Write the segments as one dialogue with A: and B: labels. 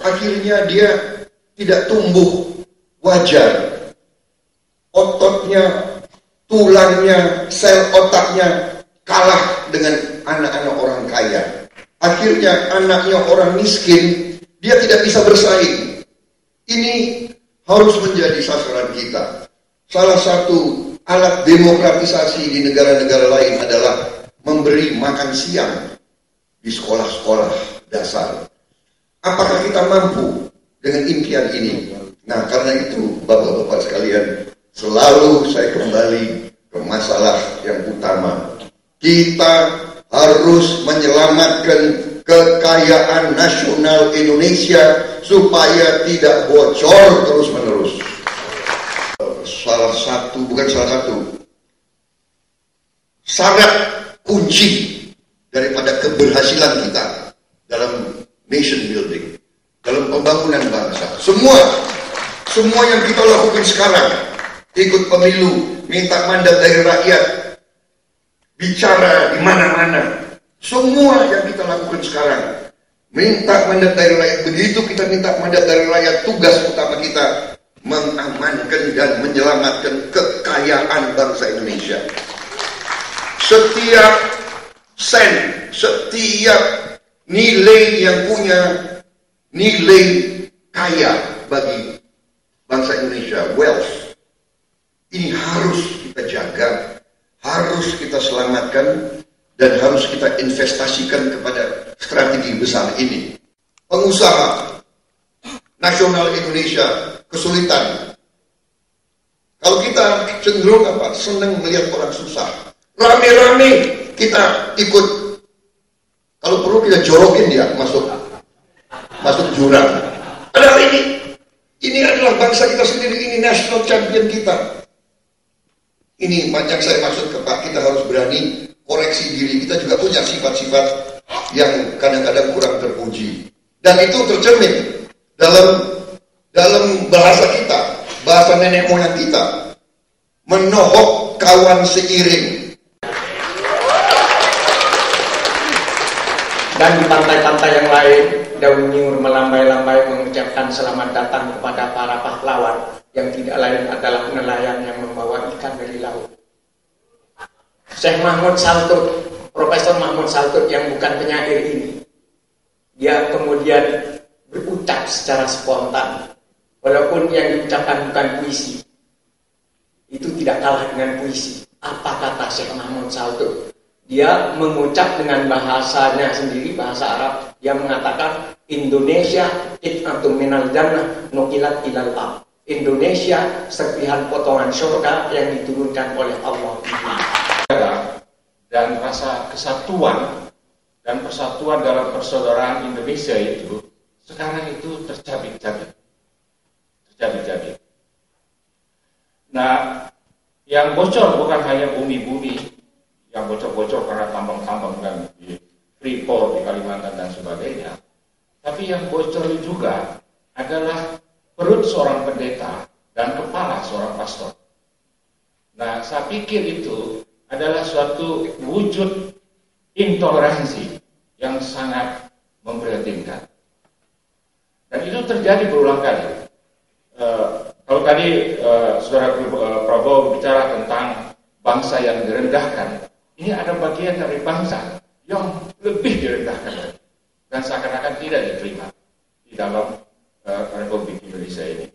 A: Akhirnya dia tidak tumbuh wajar. Ototnya, tulangnya, sel otaknya kalah dengan anak-anak orang kaya. Akhirnya anaknya orang miskin, dia tidak bisa bersaing. Ini harus menjadi sasaran kita. Salah satu alat demokratisasi di negara-negara lain adalah memberi makan siang di sekolah-sekolah dasar. Apakah kita mampu dengan impian ini? Nah, karena itu Bapak-bapak sekalian, selalu saya kembali ke masalah yang utama. Kita harus menyelamatkan kekayaan nasional Indonesia supaya tidak bocor terus-menerus. Syarat kunci daripada keberhasilan kita dalam nation building, dalam pembangunan bangsa. Semua yang kita lakukan sekarang, ikut pemilu, minta mandat dari rakyat, bicara di mana-mana, semua yang kita lakukan sekarang, minta mandat dari rakyat. Begitu kita minta mandat dari rakyat, tugas utama kita mengamankan dan menyelamatkan kekayaan bangsa Indonesia. Setiap sen, setiap nilai yang punya nilai kaya bagi bangsa Indonesia, wealth, ini harus kita jaga, harus kita selamatkan, dan harus kita investasikan kepada strategi besar ini. Pengusaha nasional Indonesia kesulitan. Kalau kita cenderung senang melihat orang susah, rame-rame kita ikut. Kalau perlu kita jorokin dia masuk jurang. Padahal ini adalah bangsa kita sendiri, ini national champion kita. Ini yang saya maksud ke Pak, kita harus berani koreksi diri. Kita juga punya sifat-sifat yang kadang-kadang kurang terpuji. Dan itu tercermin dalam bahasa kita, bahasa nenek moyang kita. Menohok kawan seiring.
B: Dan di pantai-pantai yang lain, daun nyur melambai-lambai mengucapkan selamat datang kepada para pahlawan yang tidak lain adalah nelayan yang membawa ikan dari laut. Syekh Mahmud Saltut, Profesor Mahmud Saltut yang bukan penyair ini, dia kemudian berucap secara spontan, walaupun yang diucapkan bukan puisi, itu tidak kalah dengan puisi. Apa kata Syekh Mahmud Saltut? Dia mengucap dengan bahasanya sendiri, bahasa Arab. Dia mengatakan, Indonesia it'atun minal jannah nukilat ilal ard. Indonesia serpihan potongan surga yang diturunkan oleh Allah.
C: Dan rasa kesatuan dan persatuan dalam persaudaraan Indonesia itu sekarang itu tercabik-cabik. Nah, yang bocor bukan hanya bumi-bumi, yang bocor-bocor karena tambang-tambang dan di Freeport di Kalimantan dan sebagainya, tapi yang bocor juga adalah perut seorang pendeta dan kepala seorang pastor. Nah, saya pikir itu adalah suatu wujud intoleransi yang sangat memprihatinkan. Dan itu terjadi berulang kali. Kalau tadi Saudara Prabowo bicara tentang bangsa yang direndahkan, ini ada bagian dari bangsa yang lebih direndahkan dan seakan-akan tidak diterima di dalam Republik Indonesia ini.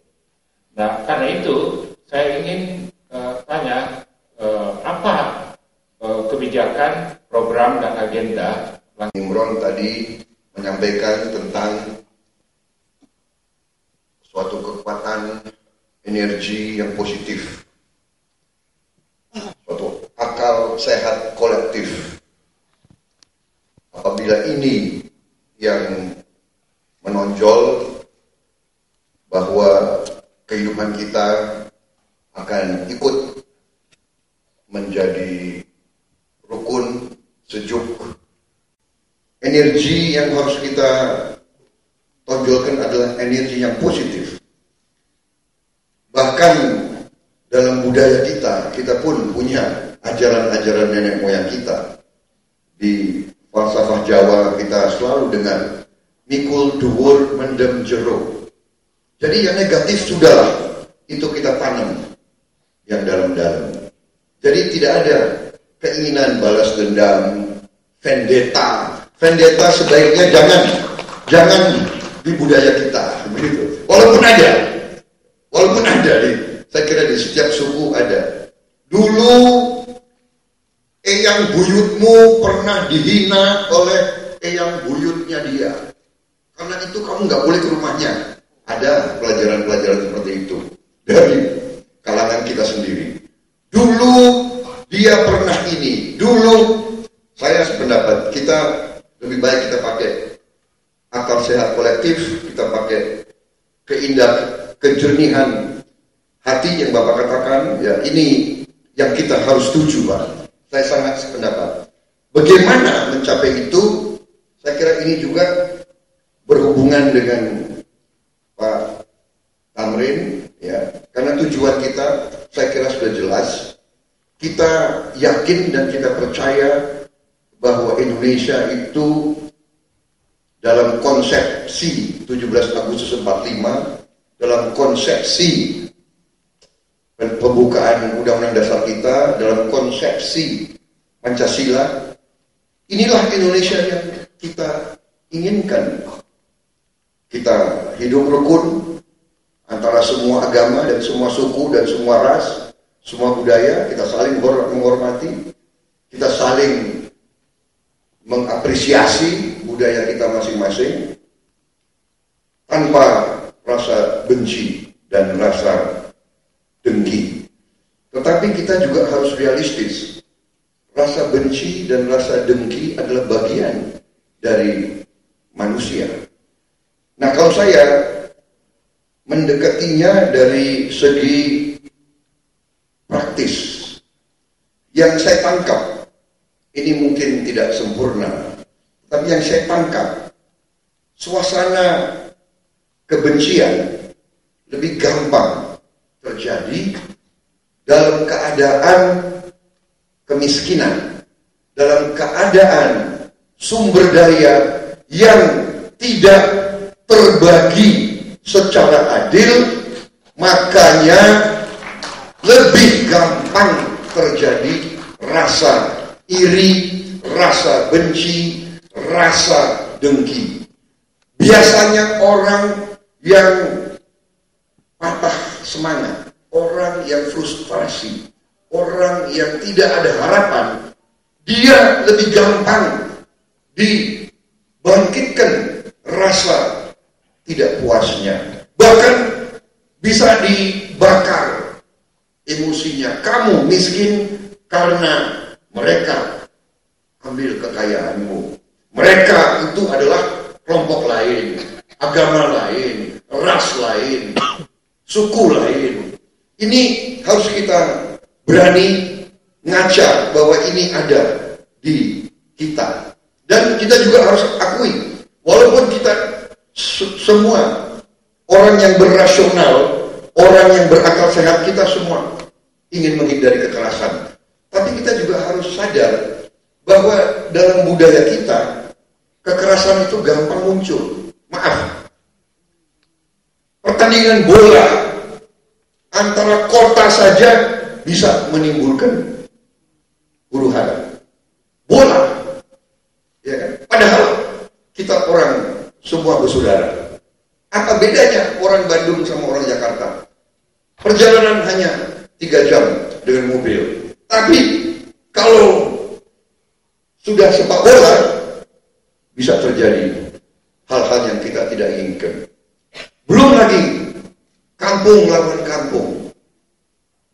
C: Nah, karena itu saya ingin tanya apa kebijakan, program dan agenda.
A: Imron tadi menyampaikan tentang suatu kekuatan energi yang positif, suatu akal sehat kolektif. Apabila ini yang menonjol, bahwa kehidupan kita akan ikut menjadi rukun, sejuk. Energi yang harus kita tonjolkan adalah energi yang positif. Bahkan dalam budaya kita pun punya ajaran-ajaran nenek moyang kita. Di falsafah Jawa kita selalu dengar mikul dhuwur mendem jero. Jadi yang negatif sudahlah, itu kita tanam yang dalam-dalam. Jadi tidak ada keinginan balas dendam, vendetta. Vendetta sebaiknya jangan di budaya kita, begitu. Walaupun ada nih, saya kira di setiap suku ada. Dulu eyang buyutmu pernah dihina oleh eyang buyutnya dia. Karena itu kamu nggak boleh ke rumahnya. Ada pelajaran-pelajaran seperti itu dari kalangan kita sendiri. Dulu dia pernah ini. Dulu saya sependapat kita lebih baik kita pakai akal sehat kolektif, kita pakai kejernihan hati yang Bapak katakan. Ya, ini yang kita harus tuju, Pak. Saya sangat sependapat. Bagaimana mencapai itu? Saya kira ini juga berhubungan dengan Pak Tamrin, ya. Karena tujuan kita, saya kira sudah jelas. Kita yakin dan kita percaya bahwa Indonesia itu dalam konsepsi 17 Agustus 45, dalam konsepsi pembukaan Undang-Undang Dasar kita, dalam konsepsi Pancasila, inilah Indonesia yang kita inginkan. Kita hidup rukun antara semua agama dan semua suku dan semua ras, semua budaya, kita saling menghormati, kita saling mengapresiasi budaya kita masing-masing tanpa rasa benci dan rasa dengki. Tetapi kita juga harus realistis. Rasa benci dan rasa dengki adalah bagian dari manusia. Nah, kalau saya mendekatinya dari segi praktis, yang saya tangkap, ini mungkin tidak sempurna, tapi yang saya tangkap, suasana kebencian lebih gampang terjadi dalam keadaan kemiskinan, dalam keadaan sumber daya yang tidak terbagi secara adil, makanya lebih gampang terjadi rasa iri, rasa benci, rasa dengki. Biasanya orang yang patah semangat, orang yang frustrasi, orang yang tidak ada harapan, dia lebih gampang dibangkitkan rasa tidak puasnya. Bahkan bisa dibakar emosinya. Kamu miskin karena mereka ambil kekayaanmu. Mereka itu adalah kelompok lain, agama lain, ras lain, suku lain. Ini harus kita berani ngajar bahwa ini ada di kita. Dan kita juga harus akui, walaupun kita semua orang yang berasional, orang yang berakal sehat, kita semua ingin menghindari kekerasan. Tapi kita juga harus sadar bahwa dalam budaya kita, kekerasan itu gampang muncul. Maaf, pertandingan bola antara kota saja bisa menimbulkan huru-hara. Bola, ya kan? Padahal kita orang semua bersaudara. Apa bedanya orang Bandung sama orang Jakarta? Perjalanan hanya 3 jam dengan mobil. Tapi kalau sudah sepak bola, bisa terjadi hal-hal yang kita tidak inginkan. Belum lagi kampung lawan kampung.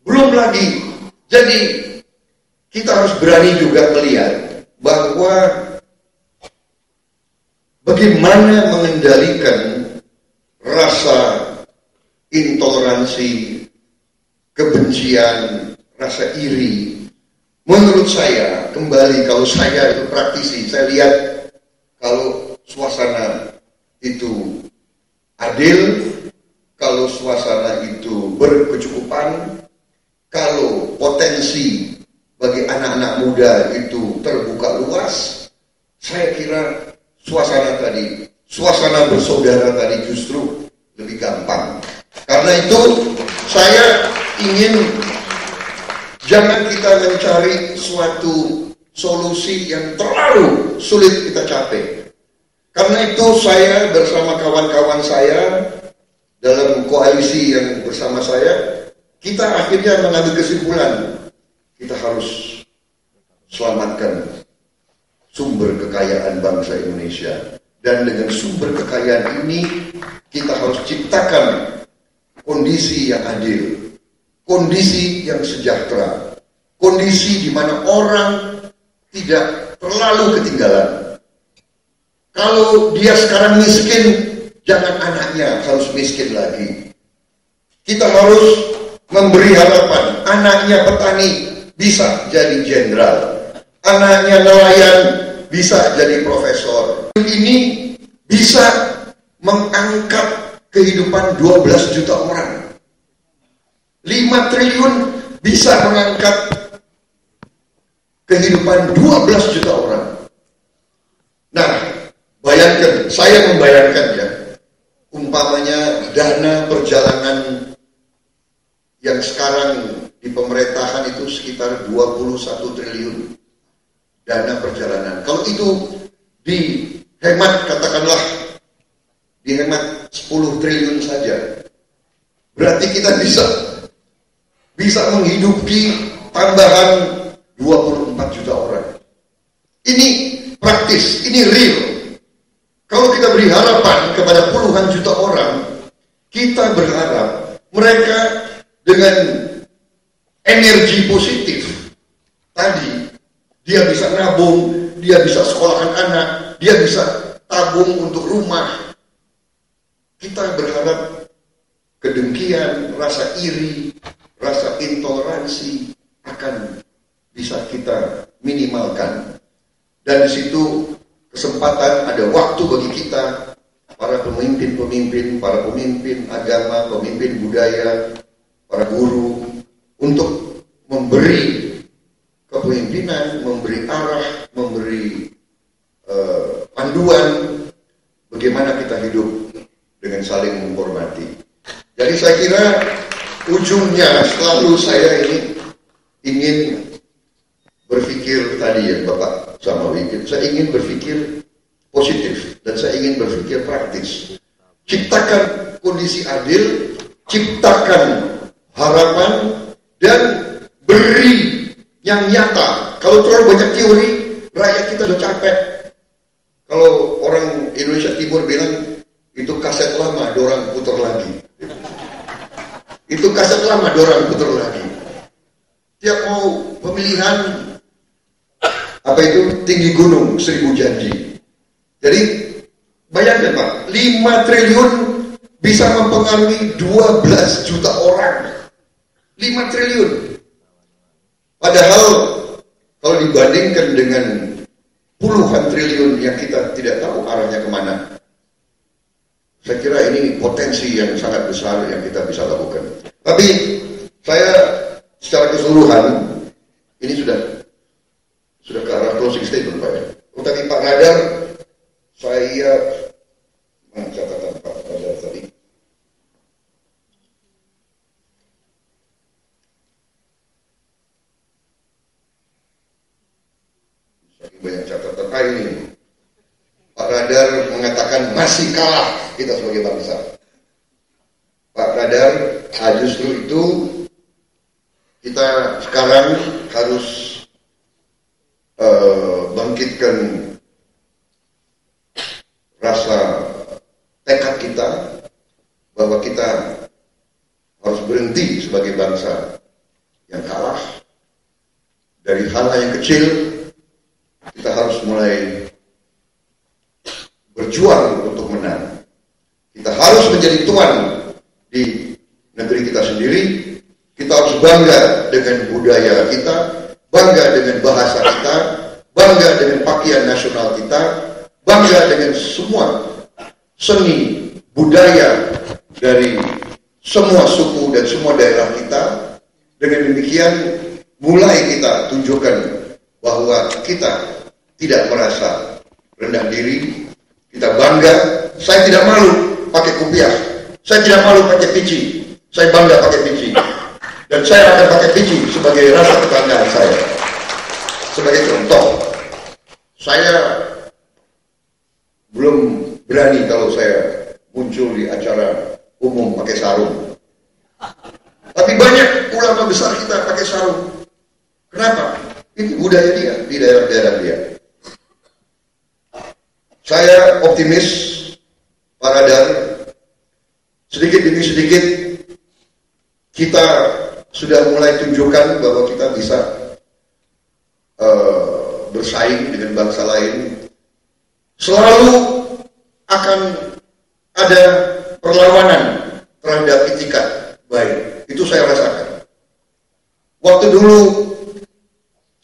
A: Belum lagi. Jadi kita harus berani juga melihat bahwa bagaimana mengendalikan rasa intoleransi, kebencian, rasa iri. Menurut saya, kembali kalau saya itu praktisi, saya lihat kalau suasana itu adil, kalau suasana itu berkecukupan, kalau potensi bagi anak-anak muda itu terbuka luas, saya kira suasana tadi suasana bersaudara tadi justru lebih gampang. Karena itu saya ingin jangan kita mencari suatu solusi yang terlalu sulit kita capai. Karena itu saya bersama kawan-kawan saya dalam koalisi yang bersama saya, kita akhirnya mengambil kesimpulan kita harus selamatkan sumber kekayaan bangsa Indonesia. Dan dengan sumber kekayaan ini kita harus ciptakan kondisi yang adil, kondisi yang sejahtera, kondisi di mana orang tidak terlalu ketinggalan. Kalau dia sekarang miskin, jangan anaknya harus miskin lagi. Kita harus memberi harapan, anaknya petani bisa jadi jenderal, anaknya nelayan bisa jadi profesor. Ini bisa mengangkat kehidupan 12 juta orang. 5 triliun bisa mengangkat kehidupan 12 juta orang. Nah, bayangkan, saya membayangkan ya, umpamanya dana perjalanan yang sekarang di pemerintahan itu sekitar 21 triliun dana perjalanan. Kalau itu dihemat, katakanlah dihemat 10 triliun saja, berarti kita bisa menghidupi tambahan 24 juta orang. Ini praktis, ini real. Kalau kita beri harapan kepada puluhan juta orang, kita berharap mereka dengan energi positif tadi, dia bisa nabung, dia bisa sekolahkan anak, dia bisa tabung untuk rumah. Kita berharap kedengkian, rasa iri, rasa intoleransi akan bisa kita minimalkan. Dan di situ kesempatan, ada waktu bagi kita, para pemimpin-pemimpin, para pemimpin agama, pemimpin budaya, para guru, untuk memberi kepemimpinan, memberi arah, memberi panduan bagaimana kita hidup dengan saling menghormati. Jadi saya kira ujungnya selalu saya ini ingin berpikir tadi ya Bapak sama Wikit, saya ingin berpikir positif dan saya ingin berpikir praktis. Ciptakan kondisi adil, ciptakan harapan, dan beri yang nyata. Kalau terlalu banyak teori, rakyat kita udah capek. Kalau orang Indonesia Timur bilang itu kaset lama, dorang putar lagi. Itu kaset lama, dorang putar lagi. Tiap mau pemilihan, apa itu, tinggi gunung 1000 janji. Jadi bayangkan Pak, 5 triliun bisa mempengaruhi 12 juta orang. 5 triliun. Padahal kalau dibandingkan dengan puluhan triliun yang kita tidak tahu arahnya kemana, saya kira ini potensi yang sangat besar yang kita bisa lakukan. Tapi saya secara keseluruhan ini sudah ke arah closing statement Pak ya. Tapi Pak Radar, saya catatan Pak Radar tadi. Banyak catatan ini. Pak Radar mengatakan masih kalah kita sebagai bangsa. Pak Radar, justru itu kita sekarang harus bangkitkan rasa tekad kita bahwa kita harus berhenti sebagai bangsa yang kalah. Dari hal-hal yang kecil kita harus mulai berjuang untuk menang. Kita harus menjadi tuan di negeri kita sendiri. Kita harus bangga dengan budaya kita, bangga dengan bahasa kita, bangga dengan pakaian nasional kita, bangga dengan semua seni budaya dari semua suku dan semua daerah kita. Dengan demikian mulai kita tunjukkan bahwa kita tidak merasa rendah diri, Kita bangga. Saya tidak malu pakai kopiah. Saya tidak malu pakai peci. Saya bangga pakai peci. Dan saya akan pakai peci sebagai rasa kebanggaan saya. Sebagai contoh, saya belum berani kalau saya muncul di acara umum pakai sarung. Tapi banyak ulama besar kita pakai sarung. Kenapa? Ini budaya dia di daerah-daerah dia. Saya optimis, para dan sedikit demi sedikit kita sudah mulai tunjukkan bahwa kita bisa bersaing dengan bangsa lain. Selalu akan ada perlawanan terhadap etikat baik. Itu saya rasakan. Waktu dulu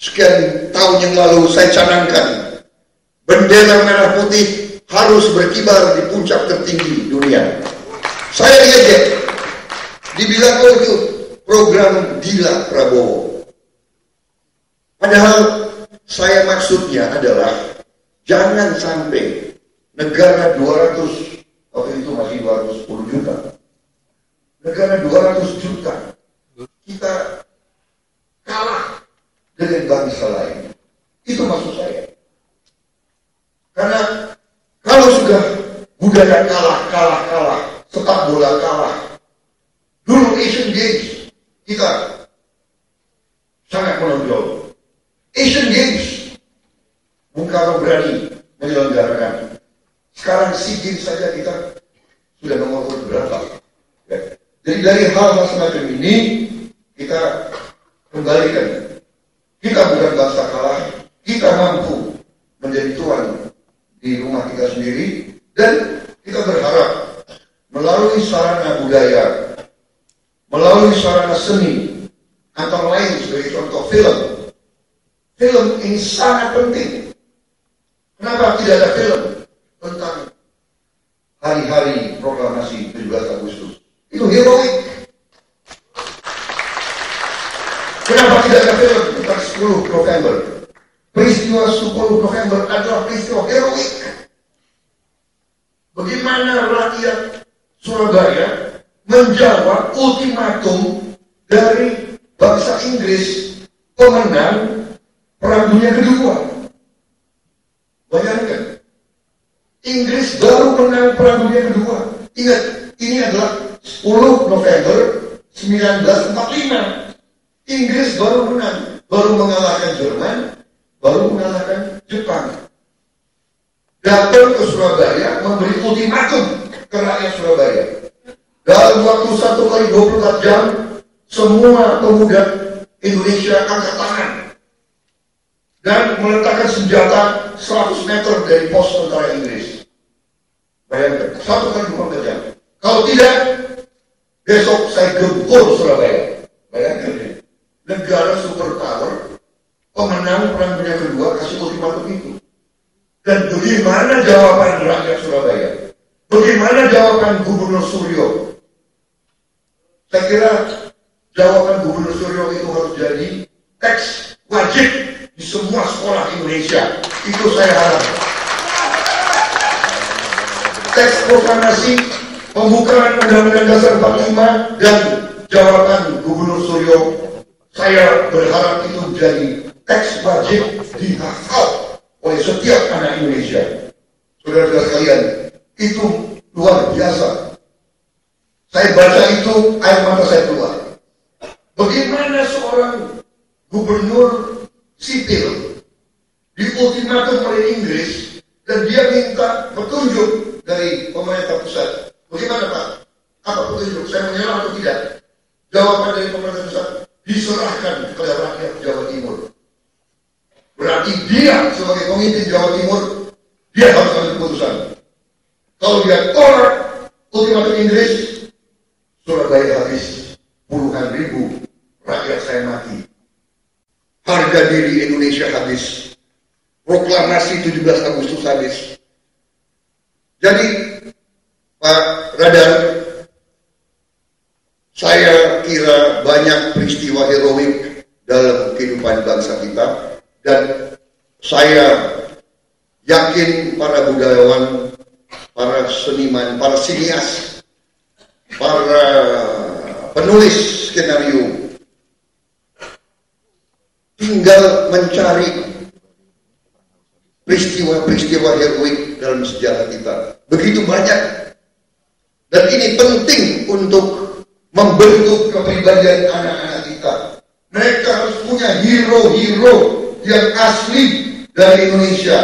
A: sekian tahun yang lalu saya canangkan bendera merah putih harus berkibar di puncak tertinggi dunia. Saya diajak, dibilang oh itu program gila Prabowo. Padahal saya maksudnya adalah jangan sampai negara 200, waktu itu masih 210 juta. Negara 200 juta kita kalah dengan bangsa lain. Itu maksud saya. Karena kalau sudah budaya kalah, sepak bola kalah. Dulu Asian Games kita sangat menonjol. Asian Games Bung Karno berani menyelenggarakan. Sekarang SEA Games saja kita sudah nomor berapa? Ya. Jadi dari hal-hal semacam ini kita kembalikan. Kita bukan bangsa kalah, kita mampu menjadi tuan di rumah kita sendiri, dan kita berharap melalui sarana budaya, melalui sarana seni, antara lain sebagai contoh film. Film ini sangat penting. Kenapa tidak ada film tentang hari-hari proklamasi 17 Agustus? Itu heroik. Kenapa tidak ada film tentang 10 November? Peristiwa 10 November adalah peristiwa heroik. Bagaimana rakyat Surabaya menjawab ultimatum dari bangsa Inggris, pemenang Perang Dunia Kedua. Bayangkan, Inggris baru menang Perang Dunia Kedua. Ingat, ini adalah 10 November 1945. Inggris baru menang, baru mengalahkan Jerman, baru mengalahkan Jepang. Datang ke Surabaya memberi ultimatum ke rakyat Surabaya. Dalam waktu 1x24 jam, semua pemuda Indonesia angkat tangan dan meletakkan senjata 100 meter dari pos tentara Inggris. Bayangkan, 1x24 jam. Kalau tidak, besok saya gempur Surabaya. Bayangkan, negara superpower, pemenang Perang Dunia Kedua kasih ultimatum itu. Dan bagaimana jawaban rakyat Surabaya? Bagaimana jawaban Gubernur Suryo? Saya kira jawaban Gubernur Suryo itu harus jadi teks wajib di semua sekolah Indonesia. Itu saya harap. Teks proklamasi, pembukaan Undang-Undang Dasar 45 dan jawaban Gubernur Suryo, saya berharap itu jadi teks wajib dihafal oleh setiap anak Indonesia. Saudara-saudara sekalian, itu luar biasa. Saya baca itu, air mata saya keluar. Bagaimana seorang gubernur sipil diultimatum oleh Inggris dan dia minta petunjuk dari pemerintah pusat. Bagaimana Pak? Apa petunjuk? Saya menyerah atau tidak? Jawaban dari pemerintah pusat diserahkan kepada rakyat Jawa Timur. Berarti dia sebagai pemimpin Jawa Timur, dia harus ambil keputusan. Kalau dia tolak ultimatum Inggris, Surabaya habis, puluhan ribu rakyat saya mati. Harga diri Indonesia habis. Proklamasi 17 Agustus habis. Jadi, Pak Radar, saya kira banyak peristiwa heroik dalam kehidupan bangsa kita, dan saya yakin para budayawan para seniman, para sinias, para penulis skenario tinggal mencari peristiwa-peristiwa heroik dalam sejarah kita. Begitu banyak. Dan ini penting untuk membentuk kepribadian anak-anak kita. Mereka harus punya hero-hero yang asli dari Indonesia.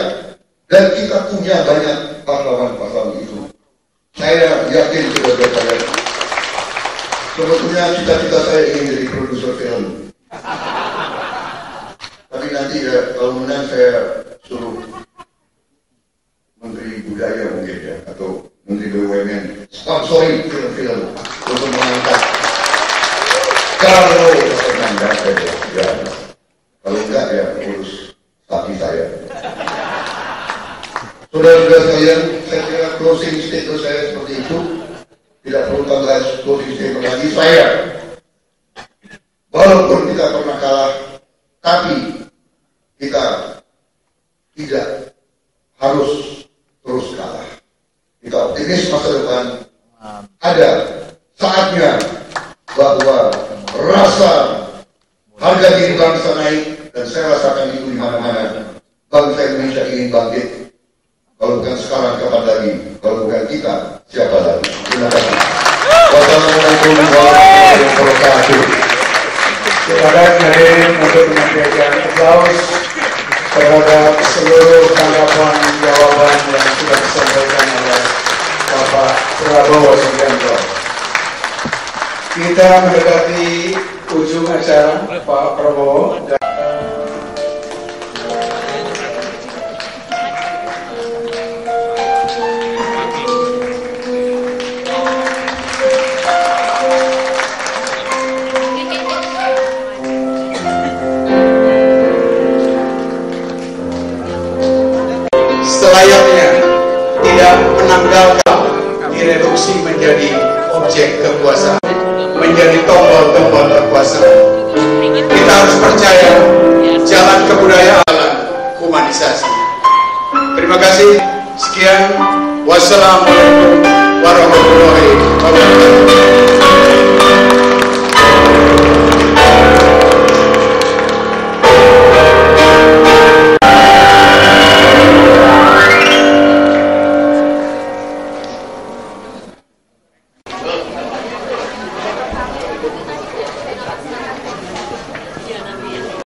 A: Dan kita punya banyak pahlawan-pahlawan itu. Saya yakin saudara saya. Sebetulnya cita-cita saya ingin jadi produser film. Tapi nanti ya, kalau menang saya suruh Menteri Budaya mungkin ya, atau Menteri BUMN sponsori film-film untuk mengangkat. Kalau menang saya ya, kalau enggak ya urus sapi saya. Saudara-saudara sekalian, saya kira closing statement saya seperti itu. Tidak perlu tambah closing statement lagi. Saya, walaupun kita pernah kalah, tapi kita tidak harus terus kalah. Kita optimis masa depan. Ada saatnya bahwa rasa harga diri bangsa naik, dan saya rasakan itu di mana-mana. Bangsa Indonesia ingin bangkit. Kalau bukan sekarang, kapan lagi? Kalau bukan kita, siapa lagi? Terima kasih. Wassalamualaikum warahmatullahi wabarakatuh.
B: Silakan hadirin untuk memberikan aplaus terhadap seluruh tanggapan jawaban yang sudah disampaikan oleh Bapak Prabowo Subianto. Kita mendekati ujung acara, Pak Prabowo. Selayaknya tidak menanggalkan direduksi menjadi objek kekuasaan, menjadi tombol-tombol kekuasaan. Kita harus percaya jalan kebudayaan, humanisasi. Terima kasih. Sekian. Wassalamualaikum warahmatullahi wabarakatuh.